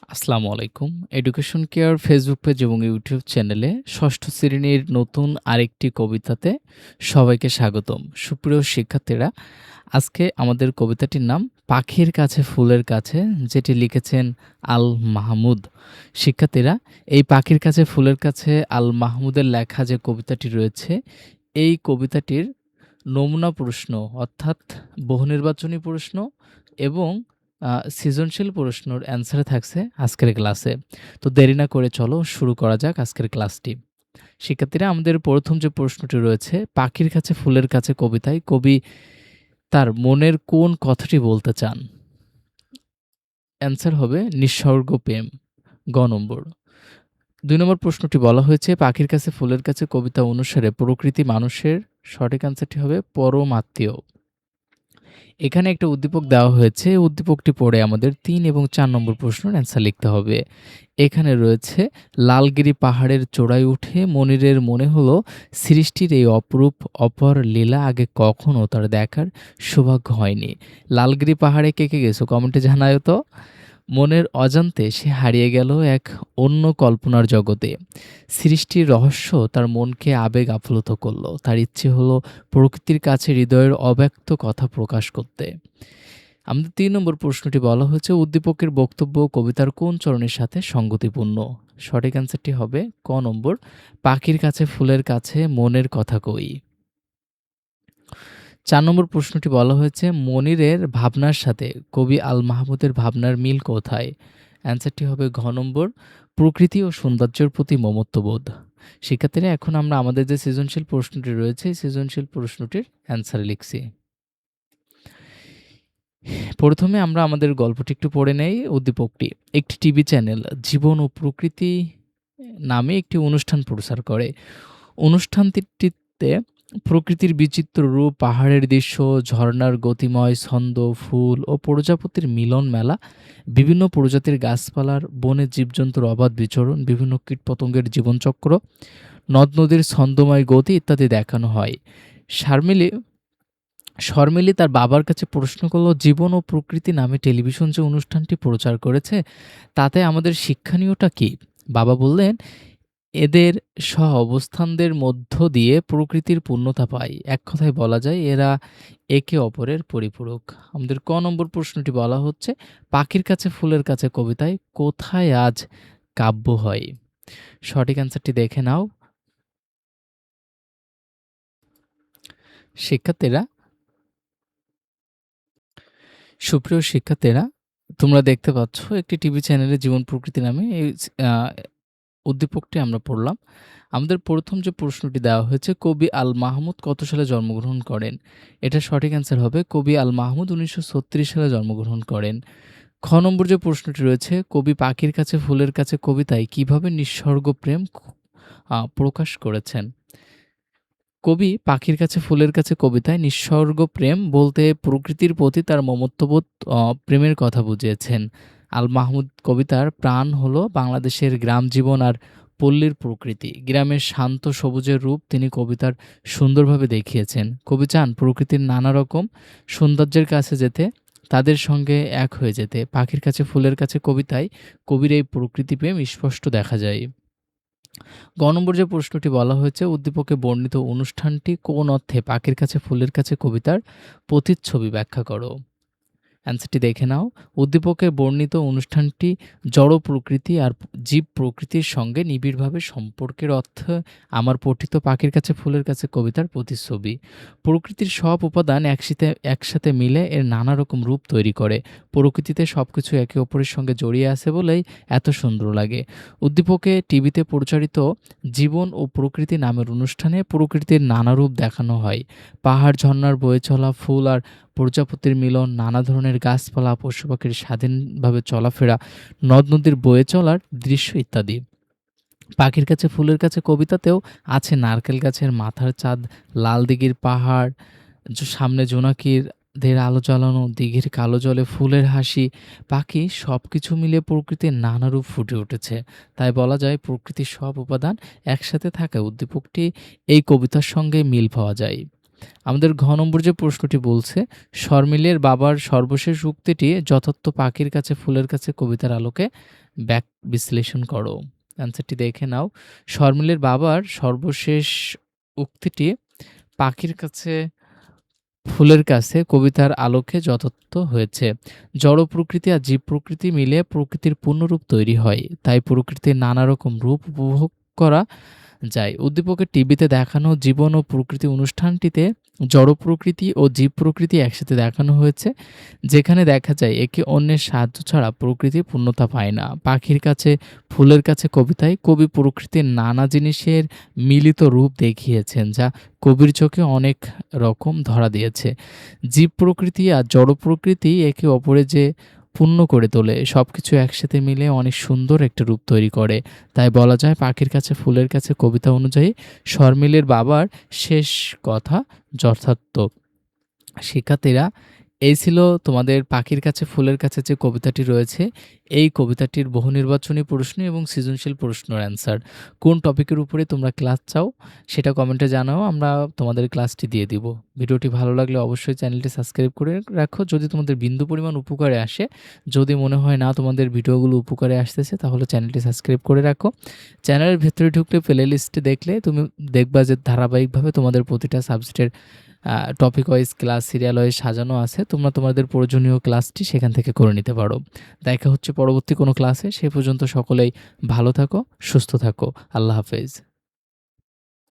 আসসালামু আলাইকুম। Education care Facebook page এবং ইউটিউব চ্যানেলে ষষ্ঠ শ্রেণীর নতুন আরেকটি কবিতাতে সবাইকে স্বাগতম। সুপ্রিয় শিক্ষার্থীরা, আজকে আমাদের কবিতাটির নাম পাখির কাছে ফুলের কাছে, যেটি লিখেছেন আল মাহমুদ। শিক্ষার্থীরা, এই পাখির কাছে ফুলের কাছে আল মাহমুদের লেখা যে কবিতাটি রয়েছে, এই কবিতাটির নমুনা প্রশ্ন অর্থাৎ বহুনির্বাচনী প্রশ্ন এবং সৃজনশীল প্রশ্নের অ্যান্সারে থাকছে আজকের ক্লাসে। তো দেরি না করে চলো শুরু করা যাক আজকের ক্লাসটি। শিক্ষার্থীরা, আমাদের প্রথম যে প্রশ্নটি রয়েছে, পাখির কাছে ফুলের কাছে কবিতায় কবি তার মনের কোন কথাটি বলতে চান? অ্যান্সার হবে নিঃস্বর্গ প্রেম, গ নম্বর। ২ নম্বর প্রশ্নটি বলা হয়েছে, পাখির কাছে ফুলের কাছে কবিতা অনুসারে প্রকৃতি মানুষের, সঠিক অ্যান্সারটি হবে পরমাত্মীয়। এখানে একটা উদ্দীপক দেওয়া হয়েছে, উদ্দীপকটি পড়ে আমাদের ৩ এবং ৪ নম্বর প্রশ্নের অ্যান্সার লিখতে হবে। এখানে রয়েছে, লালগিরি পাহাড়ের চূড়ায় উঠে মনিরের মনে হলো সৃষ্টির এই অপরূপ অপর লীলা আগে কখনো তার দেখার সৌভাগ্য হয়নি। লালগিরি পাহাড়ে কে কে গেছো কমেন্টে জানায়ো তো। মনের অজান্তে সে হারিয়ে গেল এক অন্য কল্পনার জগতে। সৃষ্টির রহস্য তার মনকে আবেগ আপ্লুত করল। তার ইচ্ছে হলো প্রকৃতির কাছে হৃদয়ের অব্যক্ত কথা প্রকাশ করতে। আমাদের ৩ নম্বর প্রশ্নটি বলা হয়েছে, উদ্দীপকের বক্তব্য কবিতার কোন চরণের সাথে সঙ্গতিপূর্ণ? সঠিক অ্যান্সারটি হবে ক নম্বর, পাখির কাছে ফুলের কাছে মনের কথা কই। ৪ নম্বর প্রশ্নটি বলা হয়েছে, মনিরের ভাবনার সাথে কবি আল মাহমুদের ভাবনার মিল কোথায়? অ্যান্সারটি হবে ঘ নম্বর, প্রকৃতি ও সৌন্দর্যের প্রতি মমত্ববোধ। শিক্ষার্থীরা, এখন আমরা আমাদের যে সৃজনশীল প্রশ্নটি রয়েছে, এই সৃজনশীল প্রশ্নটির অ্যান্সার লিখছি। প্রথমে আমরা আমাদের গল্পটি একটু পড়ে নেই, উদ্দীপকটি। একটি টিভি চ্যানেল জীবন ও প্রকৃতি নামে একটি অনুষ্ঠান প্রচার করে। অনুষ্ঠানটিতে প্রকৃতির বিচিত্র রূপ, পাহাড়ের দৃশ্য, ঝর্ণার গতিময় ছন্দ, ফুল ও প্রজাপতির মিলন মেলা, বিভিন্ন প্রজাতির গাছপালার, বনে জীবজন্তুর অবাধ বিচরণ, বিভিন্ন কীটপতঙ্গের জীবনচক্র, নদ-নদীর ছন্দময় গতি ইত্যাদি দেখানো হয়। শর্মিলী তার বাবার কাছে প্রশ্ন করল, জীবন ও প্রকৃতি নামে টেলিভিশন যে অনুষ্ঠানটি প্রচার করেছে, তাতে আমাদের শিক্ষণীয়টা কী? বাবা বললেন, এদের সহ-অবস্থানদের মধ্য দিয়ে প্রকৃতির পূর্ণতা পায়। এক কথায় বলা যায়, এরা একে অপরের পরিপূরক। আমাদের ক নম্বর প্রশ্নটি বলা হচ্ছে, পাখির কাছে ফুলের কাছে কবিতায় কোথায় আজ কাব্য হয়? সঠিক অ্যান্সারটি দেখে নাও। শিক্ষার্থীরা, সুপ্রিয় শিক্ষার্থীরা, তোমরা দেখতে পাচ্ছ একটি টিভি চ্যানেলে জীবন প্রকৃতি নামে এই উদ্দীপকটি আমরা পড়লাম। আমাদের প্রথম যে প্রশ্নটি দেওয়া হয়েছে, কবি আল মাহমুদ কত সালে জন্মগ্রহণ করেন? এটার সঠিক অ্যান্সার হবে কবি আল মাহমুদ ১৯৩৬ সালে জন্মগ্রহণ করেন। খ নম্বর যে প্রশ্নটি রয়েছে, কবি পাখির কাছে ফুলের কাছে কবিতায় কিভাবে নিঃস্বর্গ প্রেম প্রকাশ করেছেন? কবি পাখির কাছে ফুলের কাছে কবিতায় নিঃস্বর্গ প্রেম বলতে প্রকৃতির প্রতি তার মমত্ববোধ, প্রেমের কথা বুঝিয়েছেন। আল মাহমুদ কবিতার প্রাণ হলো বাংলাদেশের গ্রাম জীবন আর পল্লীর প্রকৃতি। গ্রামের শান্ত সবুজের রূপ তিনি কবিতার সুন্দরভাবে দেখিয়েছেন। কবি চান প্রকৃতির নানা রকম সৌন্দর্যের কাছে যেতে, তাদের সঙ্গে এক হয়ে যেতে। পাখির কাছে ফুলের কাছে কবিতায় কবির এই প্রকৃতি প্রেম স্পষ্ট দেখা যায়। গ নম্বর যে প্রশ্নটি বলা হয়েছে, উদ্দীপকে বর্ণিত অনুষ্ঠানটি কোন অর্থে পাখির কাছে ফুলের কাছে কবিতার প্রতিচ্ছবি ব্যাখ্যা করো। অ্যান্সারটি দেখে নাও। উদ্দীপকে বর্ণিত অনুষ্ঠানটি জড় প্রকৃতি আর জীব প্রকৃতির সঙ্গে নিবিড়ভাবে সম্পর্কের অর্থে আমার পঠিত পাখির কাছে ফুলের কাছে কবিতার প্রতিচ্ছবি। প্রকৃতির সব উপাদান একসাথে মিলে এর নানা রকম রূপ তৈরি করে। প্রকৃতিতে সবকিছু একে অপরের সঙ্গে জড়িয়ে আছে বলেই এত সুন্দর লাগে। উদ্দীপকে টিভিতে প্রচারিত জীবন ও প্রকৃতি নামের অনুষ্ঠানে প্রকৃতির নানা রূপ দেখানো হয়। পাহাড়, ঝর্ণার বয়ে চলা, ফুল আর প্রজাপতির মিলন, নানা ধরনের গাছপালা, পশুপাখির স্বাধীনভাবে চলাফেরা, নদ-নদীর বয়ে চলার দৃশ্য ইত্যাদি। পাখির কাছে ফুলের কাছে কবিতাতেও আছে নারকেল গাছের মাথার চাঁদ, লাল দিঘির পাহাড়, সামনে জোনাকিদের আলো জ্বালানো, দিঘির কালো জলে ফুলের হাসি। পাখি সবকিছু মিলিয়ে প্রকৃতির নানা রূপ ফুটে উঠেছে। তাই বলা যায়, প্রকৃতির সব উপাদান একসাথে থাকায় উদ্দীপকটি এই কবিতার সঙ্গে মিল পাওয়া যায়। আমাদের ঘ নম্বর যে প্রশ্নটি বলছে, শর্মিলের বাবার সর্বশেষ উক্তিটি যথার্থ পাখির কাছে ফুলের কাছে কবিতার আলোকে বিশ্লেষণ করো। অ্যান্সারটি দেখে নাও। শর্মিলের বাবার সর্বশেষ উক্তিটি পাখির কাছে ফুলের কাছে কবিতার আলোকে যথার্থ হয়েছে। জড় প্রকৃতি আর জীব প্রকৃতি মিলে প্রকৃতির পূর্ণরূপ তৈরি হয়। তাই প্রকৃতির নানা রকম রূপ উপভোগ করা যায়। উদ্দীপকের টিভিতে দেখানো জীবন ও প্রকৃতি অনুষ্ঠানটিতে জড় প্রকৃতি ও জীব প্রকৃতি একসাথে দেখানো হয়েছে, যেখানে দেখা যায় একে অন্যের সাহায্য ছাড়া প্রকৃতি পূর্ণতা পায় না। পাখির কাছে ফুলের কাছে কবিতায় কবি প্রকৃতির নানা জিনিসের মিলিত রূপ দেখিয়েছেন, যা কবির চোখে অনেক রকম ধরা দিয়েছে। জীব প্রকৃতি আর জড় প্রকৃতি একে অপরে যে পূর্ণ করে তোলে, সবকিছু একসাথে মিলে অনেক সুন্দর একটা রূপ তৈরি করে। তাই বলা যায় পাখির কাছে ফুলের কাছে কবিতা অনুযায়ী শর্মিলের বাবার শেষ কথা যথার্থ। শিক্ষার্থীরা, এই ছিল তোমাদের পাখির কাছে ফুলের কাছে যে কবিতাটি রয়েছে, এই কবিতাটির বহু নির্বাচনী প্রশ্ন এবং সৃজনশীল প্রশ্নের অ্যান্সার। কোন টপিকের উপরে তোমরা ক্লাস চাও সেটা কমেন্টে জানাও, আমরা তোমাদের ক্লাসটি দিয়ে দিব। ভিডিওটি ভালো লাগলে অবশ্যই চ্যানেলটি সাবস্ক্রাইব করে রাখো যদি তোমাদের বিন্দু পরিমাণ উপকারে আসে। যদি মনে হয় না তোমাদের ভিডিওগুলো উপকারে আসতেছে, তাহলে চ্যানেলটি সাবস্ক্রাইব করে রাখো। চ্যানেলের ভেতরে ঢুকলে প্লে লিস্টে দেখলে তুমি দেখবা যে ধারাবাহিকভাবে তোমাদের প্রতিটা সাবজেক্টের topic wise class serial wise সাজানো আছে। তোমরা তোমাদের প্রয়োজনীয় ক্লাসটি সেখান থেকে করে নিতে পারো। দেখা হচ্ছে পরবর্তী কোনো ক্লাসে। সে পর্যন্ত সকলেই ভালো থাকো, সুস্থ থাকো। আল্লাহ হাফেজ।